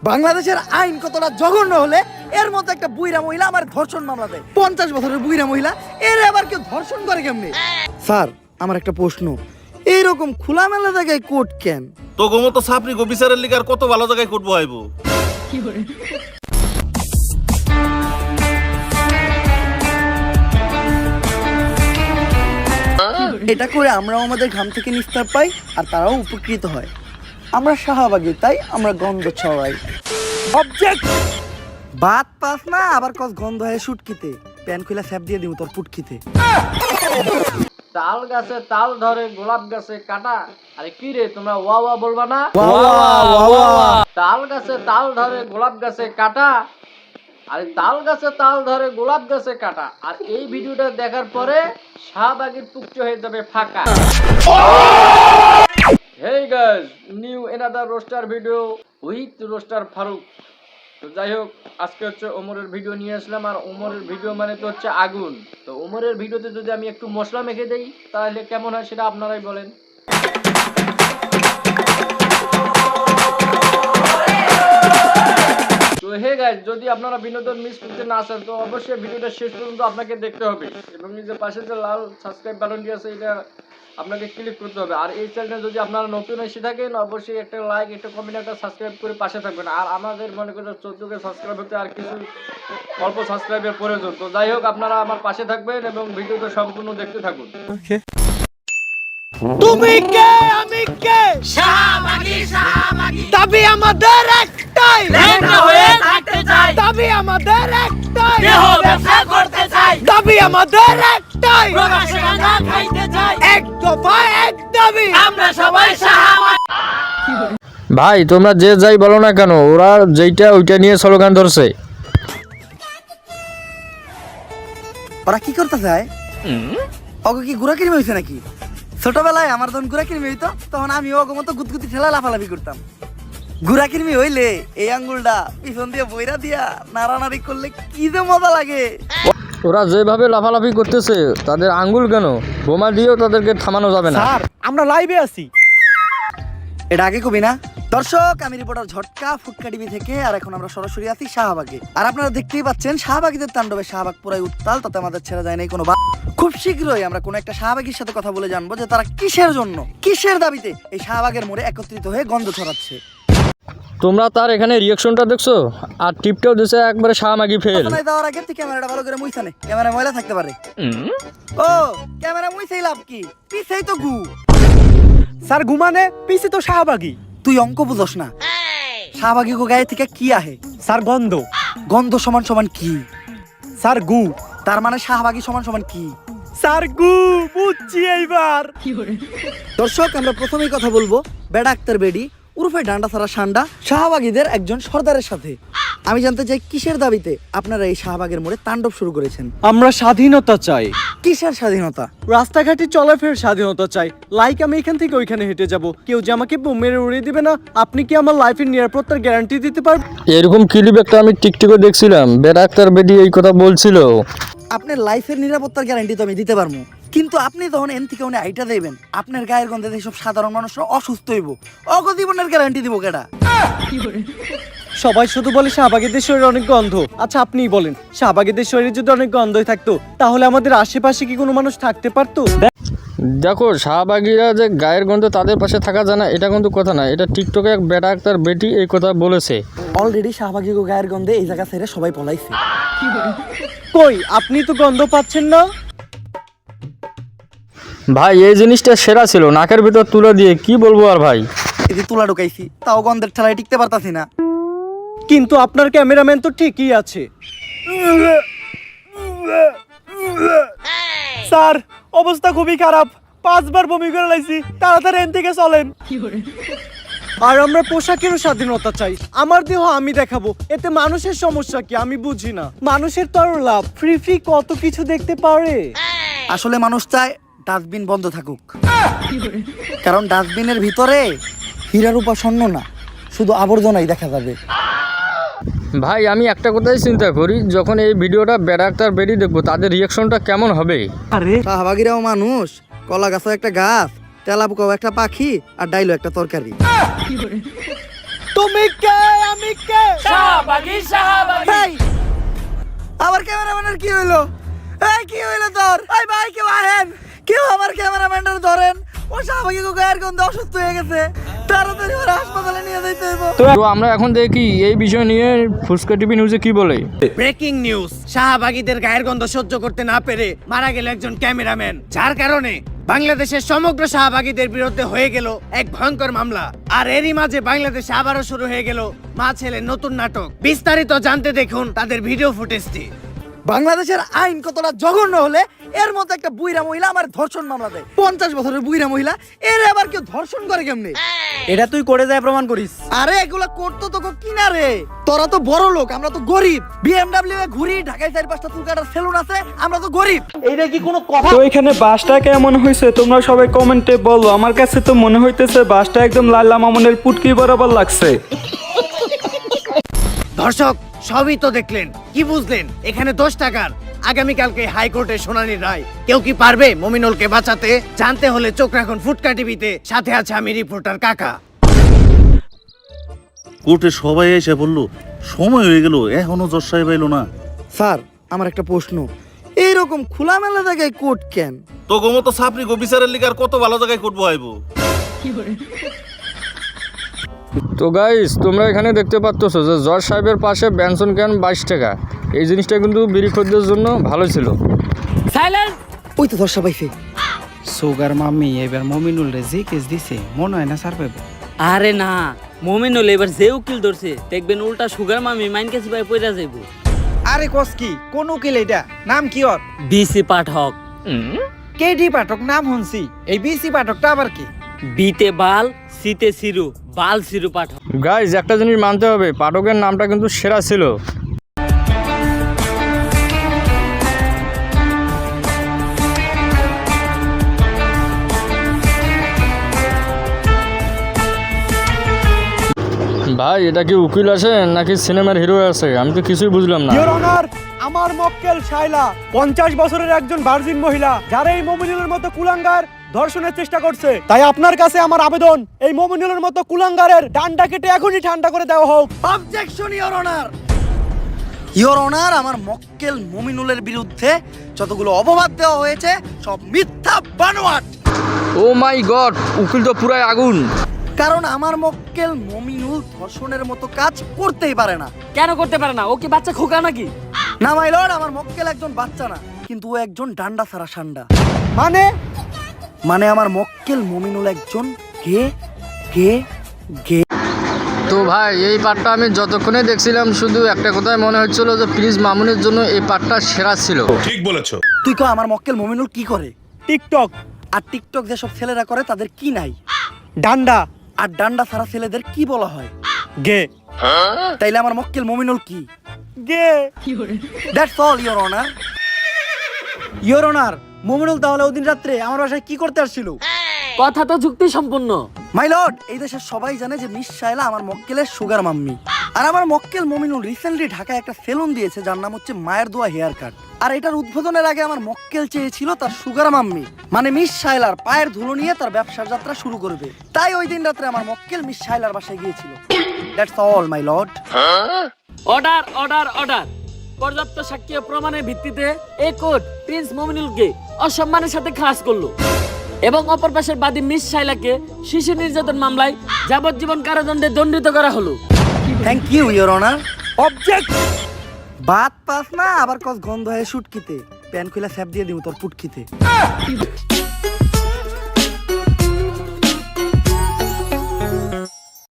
বাংলাদেশের আইন কতটা জঘন্য হলে এর মতো একটা বুইরা মহিলা আমার ধর্ষণ মামলা দেয়। 50 বছরের বুইরা মহিলা, এর আবার কেউ ধর্ষণ করে কেমনে? স্যার, আমার একটা প্রশ্ন, এইরকম খোলামেলা জায়গায় কোর্ট কেন? তো গোমতো সাপরি গোবিচারের লিগার কত ভালো জায়গায় কোর্ট বহাইবো। এটা করে আমরাও আমাদের ঘাম থেকে নিস্তার পাই আর তারাও উপকৃত হয়। আমরা শাহবাগী, তাই আমরা গন্ধ ছড়াই। অবজেক্ট! বাত পাস না আবার কস গন্ধ হয় শুটকিতে। প্যান খুলে স্যাপ দিয়ে দিব তোর পুটকিতে। তাল গাছে তাল ধরে গোলাপ গাছে কাটা। আরে কি রে, তোমরা ওয়া ওয়া বলবা না? তাল গাছে তাল ধরে গোলাপ গাছে কাটা। আরে তাল গাছে তাল ধরে গোলাপ গাছে কাটা। আর এই ভিডিওটা দেখার পরে শাহবাগীর পুকচো হয়ে যাবে ফাঁকা। Hey guys, new another roaster video with roaster Farooq. তো যাই হোক, আজকে হচ্ছে ওমরের ভিডিও নিয়ে আসলাম। আর ওমরের ভিডিও মানে তো হচ্ছে আগুন। তো ওমরের ভিডিওতে যদি আমি একটু মশলা মেখে দেই তাহলে কেমন হয় সেটা আপনারাই বলেন। তো হে গাইস, যদি আপনারা বিনোদন মিস করতে না চান তো অবশ্যই ভিডিওটা শেষ পর্যন্ত আপনাকে দেখতে হবে এবং এই যে পাশে যে লাল সাবস্ক্রাইব বাটনটি আছে এটা আপনাকে ক্লিক করতে হবে। আর এই চ্যানেলে যদি আপনারা নতুন এসে থাকেন অবশ্যই একটা লাইক, একটা কমেন্ট, একটা সাবস্ক্রাইব করে পাশে থাকবেন। আর আমাদের মনে করেন 14কে সাবস্ক্রাইব হতে আর কিছু অল্প সাবস্ক্রাইবের প্রয়োজন। তো যাই হোক, আপনারা আমার পাশে থাকবেন এবং ভিডিওটা সম্পূর্ণ দেখতে থাকুন। তুমি কে আমি কে? শাহবাগী, শাহবাগী। দাবি আমাদের একটাই, লেখা হয়ে থাকতে চাই। দাবি আমাদের একটাই, দেহ ব্যবসা করতে চাই। দাবি আমাদের একটাই, প্রকাশ্যে গাঁজা খাইতে চাই। এক দফা এক দাবি, আমরা সবাই শাহবাগী। ভাই, তোমরা যে যাই বলো না কেন, ওরা যেইটা ওইটা নিয়ে স্লোগান ধরছে। ওরা কি করতে চায়? ওকে কি গুড়া কিনবে হয়েছে নাকি? ছোটবেলায় আমার যখন গুড়া কিনবি হইতো তখন আমি ওকে মতো গুতগুতি ঠেলা লাফালাফি করতাম। গুড়া কিনবি হইলে এই আঙ্গুলটা পিছন দিয়ে বইরা দিয়া নাড়ানাড়ি করলে কি যে মজা লাগে। ওরা যেভাবে লাফালাফি করতেছে তাদের আঙ্গুল কেন বোমা দিয়েও তাদেরকে থামানো যাবে না। স্যার, আমরা লাইভে আছি। এটা আগে কবি না? দর্শক, আমি রিপোর্টার ঝটকা ফুটকা টিভি থেকে। আর এখন আমরা সরাসরি আছি শাহবাগে। আর আপনারা দেখতেই পাচ্ছেন শাহবাগীদের তাণ্ডবে শাহবাগ পুরাই উত্তাল, তাতে আমাদের ছেড়ে যায় নাই কোনো। খুব শীঘ্রই আমরা কোনো একটা শাহবাগীর সাথে কথা বলে জানবো যে তারা কিসের জন্য, কিসের দাবিতে এই শাহবাগের মোড়ে একত্রিত হয়ে গন্ধ ছড়াচ্ছে। তোমরা তার এখানে রিঅ্যাকশনটা দেখছো? আর টিপটাও দিছে একবারে শাহবাগী ফেল। দেওয়ার আগে তুই ক্যামেরাটা ভালো করে মুইছানে, ক্যামেরা ময়লা থাকতে পারে। ও ক্যামেরা মুইছেই লাভ কি? পিছেই তো গু। স্যার, ঘুমানে পিছে তো শাহবাগী। তুই অঙ্ক বুঝস না। শাহবাগী গো গায়ে থেকে কি আহে? স্যার, গন্ধ। গন্ধ সমান সমান কি? স্যার, গু। তার মানে শাহবাগী সমান সমান কি? স্যার, গু। বুঝছি এইবার। দর্শক, আমরা প্রথমেই কথা বলবো বেডা আক্তার বেডি উরফে ডান্ডা ছাড়া সান্ডা শাহবাগীদের একজন সর্দারের সাথে। আমি জানতে চাই কিসের দাবিতে আপনারা এই শাহবাগের মোড়ে তাণ্ডব শুরু করেছেন? আমরা স্বাধীনতা চাই। কিসের স্বাধীনতা? রাস্তাঘাটে চলাফেরার স্বাধীনতা চাই। লাইক আমি এখান থেকে ওইখানে হেঁটে যাব, কেউ যে আমাকে বোম মেরে উড়িয়ে দিবে না। আপনি কি আমার লাইফের নিরাপত্তার গ্যারান্টি দিতে পারবেন? এরকম ক্লিপ একটা আমি টিকটকে দেখছিলাম, বেড আক্তার বেডি এই কথা বলছিল। আপনার লাইফের নিরাপত্তার গ্যারান্টি তো আমি দিতে পারবো, কিন্তু আপনি তখন এন থেকে উনি আইটা দেবেন আপনার গায়ের গন্ধে এইসব সাধারণ মানুষরা অসুস্থ হইব। অগজীবনের গ্যারান্টি দিব কেডা? সবাই শুধু বলে শাহবাগীদের শরীরে অনেক গন্ধ। আচ্ছা, আপনিই বলেন, শাহবাগীদের শরীরে যদি অনেক গন্ধই থাকতো তাহলে আমাদের আশেপাশে কি কোনো মানুষ থাকতে পারতো? দেখো, শাহবাগীরা যে গায়ের গন্ধে তাদের পাশে থাকা যায় না এটা কিন্তু কথা না। এটা টিকটকে এক বেড আক্তার বেটি এই কথা বলেছে। অলরেডি শাহবাগী গায়ের গন্ধে এই জায়গা ছেড়ে সবাই পলাইছে। কই, আপনি তো গন্ধ পাচ্ছেন না। ভাই, এই জিনিসটা সেরা ছিল, নাকের ভিতর তুলে দিয়ে কি বলবো আর ভাই। এই যে তুলা ঢুকাইছি তাও গন্ধের ঠেলায় টিকতে পারতাছি না। কিন্তু আপনার ক্যামেরাম্যান তো ঠিকই আছে। স্যার, অবস্থা খুবই খারাপ, 5 বার বমি করে লাইছি। তাড়াতাড়ি এন থেকে চলেন। আর আমরা পোশাকেরও স্বাধীনতা চাই। আমার দেহ আমি দেখাবো, এতে মানুষের সমস্যা কি আমি বুঝি না। মানুষের তো আরো লাভ, ফ্রি ফ্রি কত কিছু দেখতে পারে। আসলে মানুষ চায় ডাস্টবিন বন্ধ থাকুক, কারণ ডাস্টবিনের ভিতরে হীরার উপাসন্ন না, শুধু আবর্জনাই দেখা যাবে। ভাই, আমি একটা কথাই চিন্তা করি, যখন এই ভিডিওটা বেড আক্তার বেডি দেখবো তাদের রিঅ্যাকশনটা কেমন হবে। শাহবাগীরাও মানুষ, কলা গাছও একটা গাছ, তেলাপোকাও একটা পাখি, আর ডাইলো একটা তরকারি। তুমি কে আমি কে? এই, আমার ক্যামেরাম্যানের কি হইলো? এই কি হইলো তোর? এই ভাই কেউ আহেন, কেউ আমার ক্যামেরাম্যানটার ধরেন। ও শাহবাগী গায়ের গন্ধে অসুস্থ হয়ে গেছে, তাড়াতাড়ি ওরা হাসপাতালে নিয়ে যাইতে হইব। তো আমরা এখন দেখি এই বিষয় নিয়ে ফুচকা টিভি নিউজে কি বলে। ব্রেকিং নিউজ, শাহবাগীদের গায়ের গন্ধ সহ্য করতে না পেরে মারা গেল একজন ক্যামেরাম্যান, যার কারণে বাংলাদেশের সমগ্র শাহবাগীদের বিরুদ্ধে হয়ে গেল এক ভয়ঙ্কর মামলা। আর এরই মাঝে বাংলাদেশে আবারও শুরু হয়ে গেল মা ছেলের নতুন নাটক। বিস্তারিত জানতে দেখুন তাদের ভিডিও ফুটেজটি। বাংলাদেশের আইন কতটা জঘন্য হলে এর মধ্যে একটা বুইরা মহিলা আমার ধর্ষণ মামলা দেয়। 50 বছরের বুইরা মহিলা, এর আবার কেউ ধর্ষণ করে কেমনে? এটা তুই করে যায় প্রমাণ করিস। আরে এগুলা করতো তো কিনা রে, তোরা তো বড় লোক, আমরা তো গরিব। বিএমডব্লিউ এ ঘুরি, ঢাকায় 4-5টা চুল কাটার সেলুন আছে, আমরা তো গরিব। এইটা কি কোনো কথা? তো এখানে বাসটা কেমন হয়েছে তোমরা সবাই কমেন্টে বলো। আমার কাছে তো মনে হইতেছে বাসটা একদম লাল্লা মামুনের পুটকি বরাবর লাগছে। দর্শক সবই তো দেখলেন, কি বুঝলেন? এখানে 10 টাকার আগামীকালকে হাইকোর্টে শুনানির রায়। কেউ কি পারবে মমিনুলকে বাঁচাতে? জানতে হলে চোখ রাখুন ফুটকা টিভিতে। সাথে আছে আমি রিপোর্টার কাকা। কোর্টে সবাই এসে বললো সময় হয়ে গেল, এখনো জজ সাহেব এলো না। স্যার আমার একটা প্রশ্ন, এইরকম খোলামেলা জায়গায় কোর্ট কেন? তো গোমতো সাপরি গো বিচারের লিগার কত ভালো জায়গায় কোর্ট বহাইবো। তো গাইস তোমরা এখানে দেখতে পাচ্ছ যে জজ সাহেবের পাশে বেনসন ক্যান 22 টাকা। এই জিনিসটা কিন্তু বিড়ি খদ্দের জন্য ভালো ছিল। ওই তো ধর্ষা পাইছে। সুগার মাম্মি এবার মমিনুল রে যে কেস দিছে মনে হয় না সার পাইব। আরে না, মমিনুল এবার যে উকিল ধরছে দেখবেন উল্টা সুগার মামি মাইন কাছে ভাই পয়রা যাইব। আরে কস কি কোন উকিল এটা? নাম কি ওর? বিসি পাঠক। কেডি পাঠক নাম শুনছি, এই বিসি পাঠকটা আবার কি? বিতে বাল, সিতে সিরু, বাল সিরু পাঠক। গাইস একটা জিনিস মানতে হবে, পাঠকের নামটা কিন্তু সেরা ছিল। ভাই এটা কি উকিল আছে নাকি সিনেমার হিরো আছে? আমি তো কিছুই বুঝলাম না। ইওর অনার, আমার মক্কেল শাইলা 50 বছরের একজন ভার্জিন মহিলা, যারা এই মমিনুলের মতো কুলাঙ্গার ধর্ষণের চেষ্টা করছে। তাই আপনার কাছে আমার আবেদন, এই মমিনুলের মতো কুলাঙ্গারের ডান্ডা কেটে এখনই ঠান্ডা করে দেওয়া হোক। Objection your honour. Your honour, আমার মক্কেল মমিনুলের বিরুদ্ধে যতগুলো অপবাদ দেওয়া হয়েছে সব মিথ্যা বানোয়াট। ও মাই গড, উকিল তো পুরাই আগুন। কারণ আমার মক্কেল মমিনুল ধর্ষণের মতো কাজ করতেই পারে না। কেন করতে পারে না? ও কি বাচ্চা খোকা নাকি? না মাই লর্ড, আমার মক্কেল একজন বাচ্চা না, কিন্তু ও একজন ডান্ডা ছাড়া সান্ডা। মানে আমার মক্কেল মমিনুল একজন গে গে গে। তো ভাই এই পার্টটা আমি যতক্ষণে দেখছিলাম শুধু একটা কথাই মনে হচ্ছিল যে প্লিজ মামুনের জন্য এই পার্টটা সেরা ছিল। তুই কো আমার মক্কেল মমিনুল কি করে? টিকটক। আর টিকটক যেসব ছেলেরা করে তাদের কি নাই? ডান্ডা। আর ডান্ডা ছাড়া ছেলেদের কি বলা হয়? গে। তাইলে আমার মক্কেল মমিনুল কি? গে। That's all your honour. Your honour, Mominul তাহলে ওদিন রাত্রে আমার বাসায় কি করতে আসছিল? কথা তো যুক্তি সম্পূর্ণ। মাই লর্ড, এই দেশের সবাই জানে যে মিস শায়লা আমার মক্কেলের সুগার মাম্মি। আর আমার মক্কেল মমিনুল রিসেন্টলি ঢাকায় একটা সেলুন দিয়েছে যার নাম হচ্ছে মায়ের দোয়া হেয়ার কাট। আর এটার উদ্বোধনের আগে আমার মক্কেল চেয়েছিল তার সুগার মাম্মি মানে মিস শায়লার পায়ের ধুলো নিয়ে তার ব্যবসার যাত্রা শুরু করবে। তাই ওই দিন রাত্রে আমার মক্কেল মিস শায়লার বাসায় গিয়েছিল। That's all my lord. Order order order. পর্যাপ্ত সাক্ষ্য প্রমাণের ভিত্তিতে এই কোর্ট প্রিন্স মমিনুলকে অসম্মানের সাথে খালাস করলো এবং অপর পাশের বাদী মিস শাইলাকে শিশু নির্যাতন মামলায় যাবজ্জীবন কারাদণ্ডে দণ্ডিত করা হলো। Thank you your honour. Object. বাত পাস না আবার কস গন্ধ হয়ে শুটকিতে প্যান খুলে স্যাপ দিয়ে দিব তোর পুটকিতে।